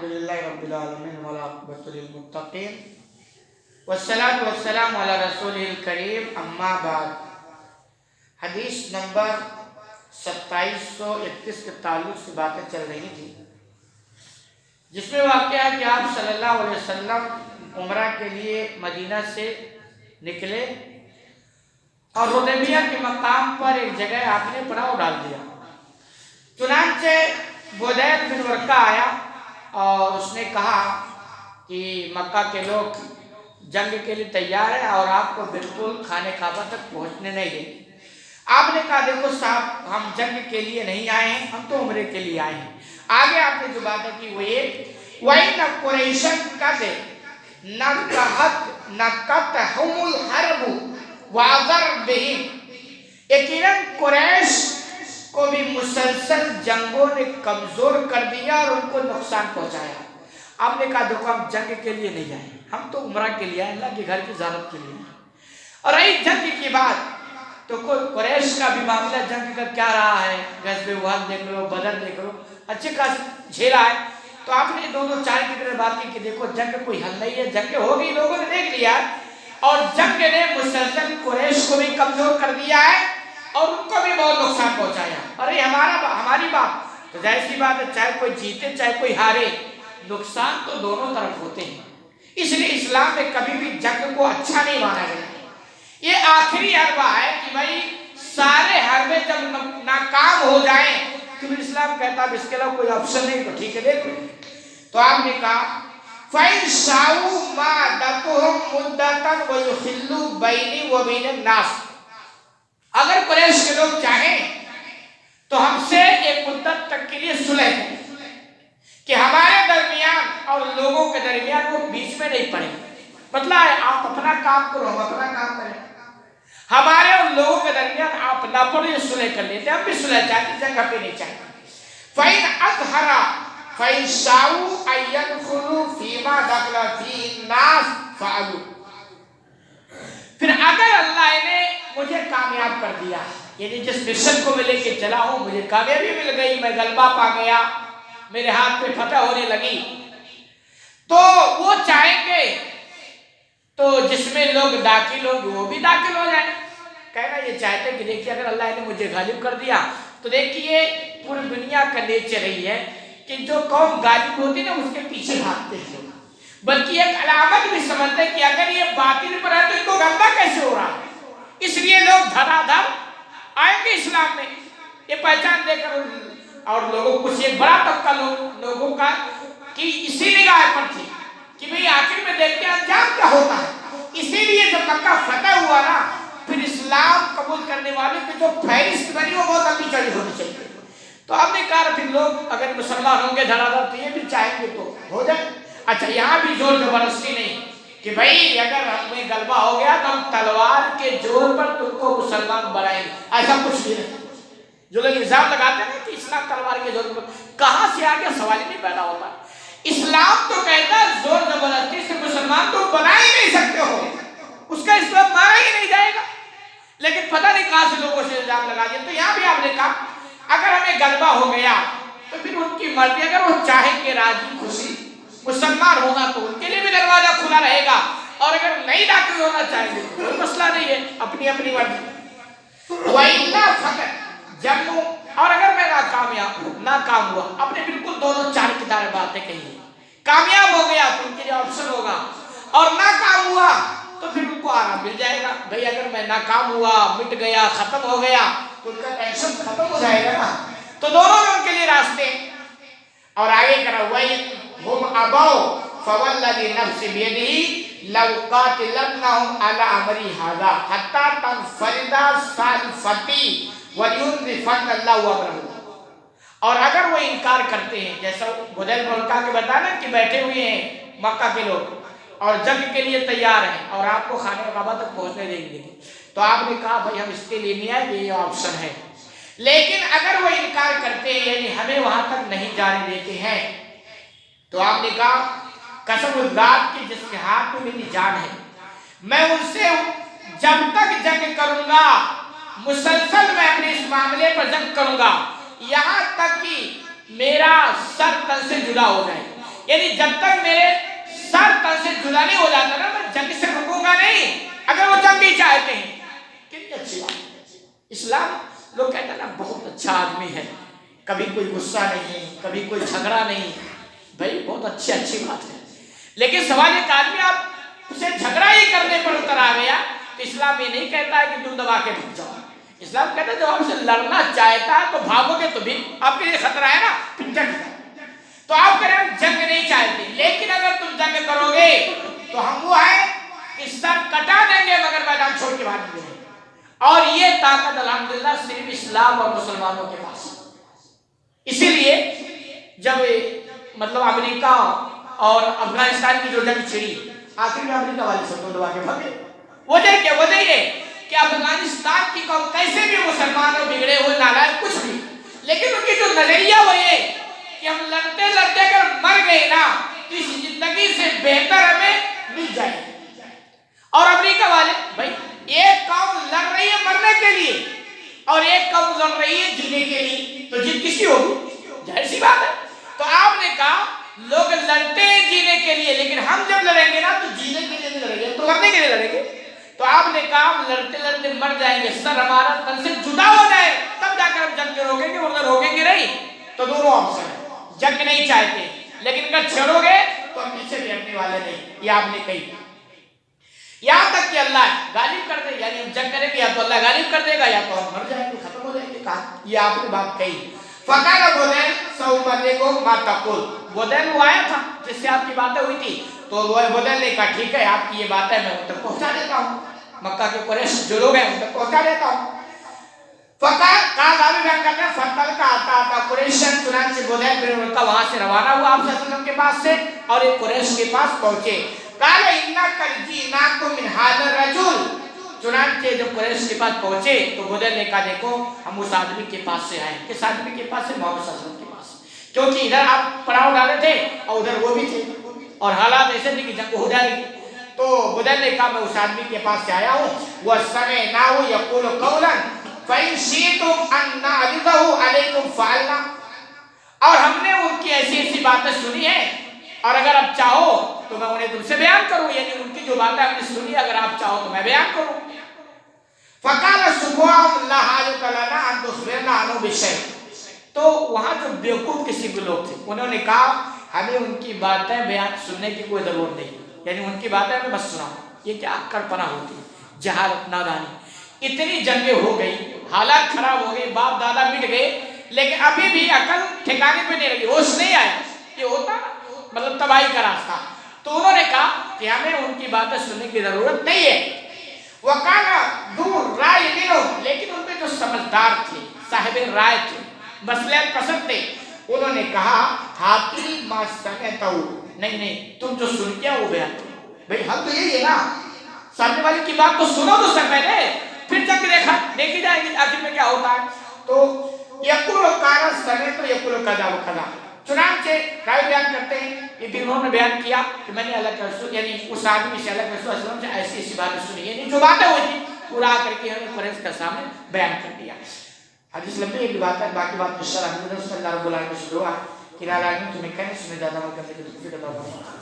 الحمدللہ رب العالمین والعاقبۃ للمتقین والصلاۃ والسلام علی رسولہ الکریم اما بعد۔ حدیث نمبر 2731 کے تعلق سے باتیں چل رہی تھی، جس میں واقعہ ہے کہ آپ صلی اللہ علیہ وسلم عمرہ کے لیے مدینہ سے نکلے اور حدیبیہ کے مقام پر ایک جگہ آپ نے پڑاؤ ڈال دیا۔ چنانچہ بدیل بن ورقہ آیا اور اس نے کہا کہ مکہ کے لوگ جنگ کے لیے تیار ہیں اور آپ کو بالکل خانہ کعبہ تک پہنچنے نہیں دیں گے۔ آپ نے کہا دیکھو صاحب، ہم جنگ کے لیے نہیں آئے ہیں، ہم تو عمرے کے لیے آئے ہیں۔ آگے آپ نے جو باتیں کی وہ یہ وَإِنَّ قُرَيْشًا قَدْ نَكَتَهُمُ الْحَرْبُ وَعَذَرْ بِهِمْ، یقیناً قریش کو بھی مسلسل جنگوں نے کمزور کر دیا اور ان کو نقصان پہنچایا۔ آپ نے کہا دیکھو ہم جنگ کے لیے نہیں آئے، ہم تو عمرہ کے لیے آئے، اللہ کے گھر کی زیارت کے لیے آئے۔ اور رہی جنگ کی بات تو قریش کا بھی معاملہ جنگ کا کیا رہا ہے، غزوہ احد دیکھ لو، بدر دیکھ لو، اچھے خاص جھیلا ہے۔ تو آپ نے دو چار کی طرح بات کی کہ دیکھو جنگ کوئی حل نہیں ہے، جنگ ہو گئی، لوگوں نے دیکھ لیا اور جنگ نے مسلسل قریش کو بھی کمزور کر دیا ہے اور ان کو بھی بہت نقصان پہنچایا۔ ارے ہماری بات تو ظاہر سی بات ہے، چاہے کوئی جیتے چاہے کوئی ہارے، نقصان تو دونوں طرف ہوتے ہیں۔ اس لیے اسلام میں کبھی بھی جنگ کو اچھا نہیں مانا گیا۔ یہ آخری حربہ ہے کہ بھائی سارے حربے جب ناکام ہو جائیں تو پھر اسلام کہتا ہے اس کے علاوہ کوئی آپشن نہیں، تو ٹھیک ہے دیکھ لو۔ تو آپ نے کہا فَإِنْ شَاءُوا مَادَتُهُمْ مُدَّةً وَيُخِلُّوا بَيْنِي وَبَيْنَ النَّاسِ، اگر قریش کے لوگ چاہیں تو ہم سے ایک مدت تک کے لیے صلح کریں کہ ہمارے درمیان اور لوگوں کے درمیان وہ بیچ میں نہیں پڑے، مطلب ہے آپ اپنا کام کرو ہم اپنا کام کریں، ہمارے اور لوگوں کے درمیان آپ نہ پڑے، صلح کر لیتے، ہم بھی صلح چاہتے، جنگ پہ نہیں چاہتے۔ فَإِنْ أَظْهَرَ فَإِنْ شَاءُوا أَن يَدْخُلُوا فِي مَا دَخَلَ فِيهِ النَّاسُ فَعَلُوا، پھر اگر اللہ نے مجھے کامیاب کر دیا، یعنی جس مشن کو میں لے کے چلا ہوں مجھے کامیابی مل گئی، میں غلبہ پا گیا، میرے ہاتھ پہ فتح ہونے لگی، تو وہ چاہیں گے تو جس میں لوگ داخل ہوں گے وہ بھی داخل ہو جائیں۔ کہنا یہ چاہتے ہیں کہ دیکھیے اگر اللہ نے مجھے غالب کر دیا تو دیکھیے پوری دنیا کا نیچر رہی ہے کہ جو قوم غالب ہوتی نا اس کے پیچھے بھاگتے ہیں، بلکہ ایک علامت بھی سمجھتے ہیں کہ اگر یہ باطل پر ہے تو ان کو غلبہ کیسے ہو رہا ہے، اس لیے لوگ دھڑا دھڑ آئیں گے اسلام میں، یہ پہچان دے کر اور لوگوں کچھ ایک بڑا طبقہ لوگوں کا کہ اسی نگاہ پر تھی کہ بھئی آخر میں دیکھتے ہیں انجام کیا ہوتا ہے۔ اسی لیے جب مکہ فتح ہوا نا پھر اسلام قبول کرنے والے کی جو فہرست بنی وہ بہت لمبی چوڑی ہونی چاہیے۔ تو آپ نے کہا پھر لوگ اگر مسلمان ہوں گے دھڑا دھڑ تو یہ بھی چاہیں گے تو ہو جائے۔ اچھا یہاں بھی زور زبردستی نہیں کہ بھئی اگر ہمیں غلبہ ہو گیا تو ہم تلوار کے زور پر تم کو مسلمان بنائیں گے، ایسا کچھ بھی نہیں۔ جو لوگ الزام لگاتے ہیں کہ اسلام تلوار کے زور پر، کہاں سے آگے سوال ہی نہیں پیدا ہوتا۔ اسلام تو کہتا ہے زور زبردستی سے مسلمان تو بنا ہی نہیں سکتے ہو، اس کا اسلام مانا ہی نہیں جائے گا، لیکن پتہ نہیں کہاں سے لوگوں سے الزام لگا دیا۔ تو یہاں بھی آپ نے کہا اگر ہمیں غلبہ ہو گیا تو پھر ان کی مرضی، اگر وہ چاہیں گے راضی خوشی مسلمان ہونا تو ان کے لیے بھی دروازہ کھلا رہے گا، اور اگر نہیں داخل ہونا چاہیں گے کوئی مسئلہ نہیں ہے، اپنی اپنی مرضی۔ وَإِلَّا فَقَدْ جَمُّوا، اور اگر میں ناکام ہوا، اپنے بالکل دونوں چار کتابیں باتیں کہی ہیں، کامیاب ہو گیا تو ان کے لیے آپشن ہوگا، اور ناکام ہوا تو پھر ان کو آرام مل جائے گا۔ بھئی اگر میں ناکام ہوا، مٹ گیا، ختم ہو گیا تو ان کا ٹینشن ختم ہو جائے گا نا، تو دونوں میں ان کے لیے راستے۔ اور آگے کرا وَإِنْ أَبَوْا فَوَالَّذِي نَفْسِي بِيَدِهِ لَأُقَاتِلَنَّهُمْ عَلَىٰ أَمْرِي هَٰذَا حَتَّىٰ تَنْفَرِدَ سَالِفَتِي وَلْيُنْزِفَنَّ اللَّهُ أَمْرَهُ، اور اگر وہ انکار کرتے ہیں جیسا بدیل بن ورقہ کے بتانا کہ بیٹھے ہوئے ہیں مکہ کے لوگ اور جنگ کے لیے تیار ہیں اور آپ کو خانہ کعبہ تک پہنچنے دیں گے، تو آپ نے کہا بھائی ہم اس کے لیے نہیں آئے، یہ آپشن ہے، لیکن اگر وہ انکار کرتے ہیں یعنی ہمیں وہاں تک نہیں جانے دیتے ہیں تو آپ نے کہا قسم ذات کی جس کے ہاتھ میں میری جان ہے، میں ان سے جب تک جنگ کروں گا مسلسل میں اپنے اس معاملے پر جنگ کروں گا یہاں تک کہ میرا سر تن سے جدا ہو جائے، یعنی جب تک میرے سر تن سے جدا نہیں ہو جاتا نا میں جنگ سے رکوں گا نہیں، اگر وہ جنگ ہی چاہتے ہیں۔ کتنی اچھی بات ہے، اسلام لوگ کہتے ہیں نا بہت اچھا آدمی ہے، کبھی کوئی غصہ نہیں، کبھی کوئی جھگڑا نہیں، بھائی بہت اچھی بات ہے، لیکن سوال ایک آدمی آپ سے جھگڑا ہی کرنے پر اتر آ گیا تو اسلام یہ نہیں کہتا ہے کہ تم دبا کے بھگ جاؤ، اسلام کہتا ہے جب آپ سے لڑنا چاہتا ہے تو بھاگو گے تو بھی آپ کے لیے خطرہ ہے نا، پھر جنگ تو آپ کہہ رہے ہیں جنگ نہیں چاہتے، لیکن اگر تم جنگ کرو گے تو ہم وہ ہیں کہ سر کٹا دیں گے مگر میدان چھوڑ کے باہر نہیں دیں گے۔ اور یہ طاقت الحمدللہ صرف اسلام اور مسلمانوں کے پاس ہے۔ اسی لیے جب مطلب امریکہ اور افغانستان کی جو جنگ چھڑی، آخر میں امریکہ والے سب کو دبا کے بھگے۔ وجہ کیا؟ وجہ یہ کہ افغانستان کی قوم کیسے بھی مسلمان ہو، بگڑے ہوئے، نالائق کچھ بھی، لیکن ان کی جو نظریہ وہ یہ کہ ہم لڑتے لڑتے اگر مر گئے نا تو اس زندگی سے بہتر ہمیں مل جائے۔ اور امریکہ والے بھائی ایک قوم لڑ رہی ہے مرنے کے لیے اور ایک قوم لڑ رہی ہے جینے کے لیے، تو جیت کس کی ہوگی؟ ظاہر سی بات ہے۔ تو آپ نے کہا لوگ لڑتے ہیں جینے کے لیے، لیکن ہم جب لڑیں گے نا تو جینے کے لیے نہیں لڑیں گے، تو لڑنے کے لیے لڑیں گے۔ تو آپ نے کہا ہم لڑتے لڑتے مر جائیں گے، سر ہمارا تن سے جدا ہو جائے تب جا کر ہم جنگ کے روکیں گے، ورنہ روکیں گے نہیں۔ تو دونوں آپشن ہیں، جنگ نہیں چاہتے لیکن اگر چھڑو گے تو ہم پیچھے بھی ہٹنے والے نہیں، یہ آپ نے کہی۔ یہاں تک کہ اللہ غالب کر دے، یعنی ہم جنگ کریں گے یا تو اللہ غالب کر دے گا یا تو ہم مر جائیں گے، ختم ہو جائیں گے۔ کہا یہ آپ نے بات کہی۔ فقال بدیل سأبلغ ما تقول، بدیل وہ آیا تھا جس سے آپ کی باتیں ہوئی تھی، تو بدیل نے کہا ٹھیک ہے آپ کی یہ باتیں میں ان تک پہنچا دیتا ہوں، مکہ کے قریش جو لوگ ہیں ان تک پہنچا دیتا ہوں۔ فقال کہا راوی بیان کرتے ہیں فتل کا آتا قریشن، چنانچہ بدیل بن ورقہ وہاں سے روانہ ہوا آپ صلی اللہ علیہ وسلم کے پاس سے اور ایک قریش کے پاس پہنچے۔ قال انک جئناکم من ھذا الرجل، چنانچہ جب قریش کے پاس پہنچے تو بدیل نے کہا دیکھو ہم اس آدمی کے پاس سے آئے، کس آدمی کے پاس سے؟ محمد صلی اللہ علیہ وسلم کے پاس، کیونکہ ادھر آپ پڑاؤ ڈالے تھے اور ادھر وہ بھی تھے اور حالات ایسے تھے کہ جنگ ہو جائے گی۔ تو بدیل نے کہا میں اس آدمی کے پاس سے آیا ہوں، وَسَمِعْنَاهُ يَقُولُ قَوْلًا فَإِنْ شِئْتُمْ أَن نَّعْرِضَهُ عَلَيْكُمْ فَعَلْنَا، اور ہم نے ان کی ایسی ایسی باتیں سنی ہیں اور اگر آپ چاہو تو میں انہیں تم سے بیان کروں، یعنی ان کی جو باتیں ہم نے سنی اگر آپ چاہو تو میں بیان کروں۔ فَقَالَ سُبْحَانَ اللَّهِ حَاجَةَ لَنَا أَن تُخْبِرْنَا عَنْهُ بِشَيْءٍ، تو وہاں جو بیوقوف قسم کے لوگ تھے انہوں نے کہا ہمیں ان کی باتیں بیان سننے کی کوئی ضرورت نہیں، یعنی ان کی باتیں ہمیں بس سناؤ۔ یہ کیا اکڑ پنا ہوتی ہے، جہالت، نادانی۔ اتنی جنگیں ہو گئی، حالات خراب ہو گئے، باپ دادا مٹ گئے، لیکن ابھی بھی عقل ٹھکانے پہ نہیں لگی، ہوش نہیں آیا، یہ ہوتا مطلب تباہی کا راستہ۔ تو انہوں نے کہا کہ ہمیں ان کی باتیں سننے کی ضرورت نہیں ہے۔ وَقَالَ ذُو رَأْيٍ مِّنْهُمْ، لیکن ان میں جو سمجھدار تھے، صاحب رائے تھے، مصلحت پسند تھے، انہوں نے کہا حَاقِلِ مَا سَمِعْتَهُ، نہیں تم جو سن کیا وہ بیان کرو۔ بھئی ہم تو یہی ہے نا، سامنے والے کی بات تو سنو تو سر پہلے، پھر جنگ دیکھی جائے گی آخر میں کیا ہوتا ہے۔ تو یقول کارا سمیت یقول کذا و کذا، چنانچہ راوی بیان کرتے ہیں کہ پھر انہوں نے بیان کیا کہ میں نے اللہ کے رسول یعنی اس آدمی سے اللہ کے رسول صلی اللہ علیہ وسلم سے ایسی ایسی باتیں سنی، یعنی جو باتیں ہوئی تھی پورا کر کے ہمیں قریش کے سامنے بیان کر دیا۔ حدیث لمبی ایک بات ہے، باقی بات مشترک ہے، اللہ رب العالمین سے دعا کہ اللہ العالمین تمہیں کہنے سنے زیادہ کرنے کی توفیق عطا فرمائے۔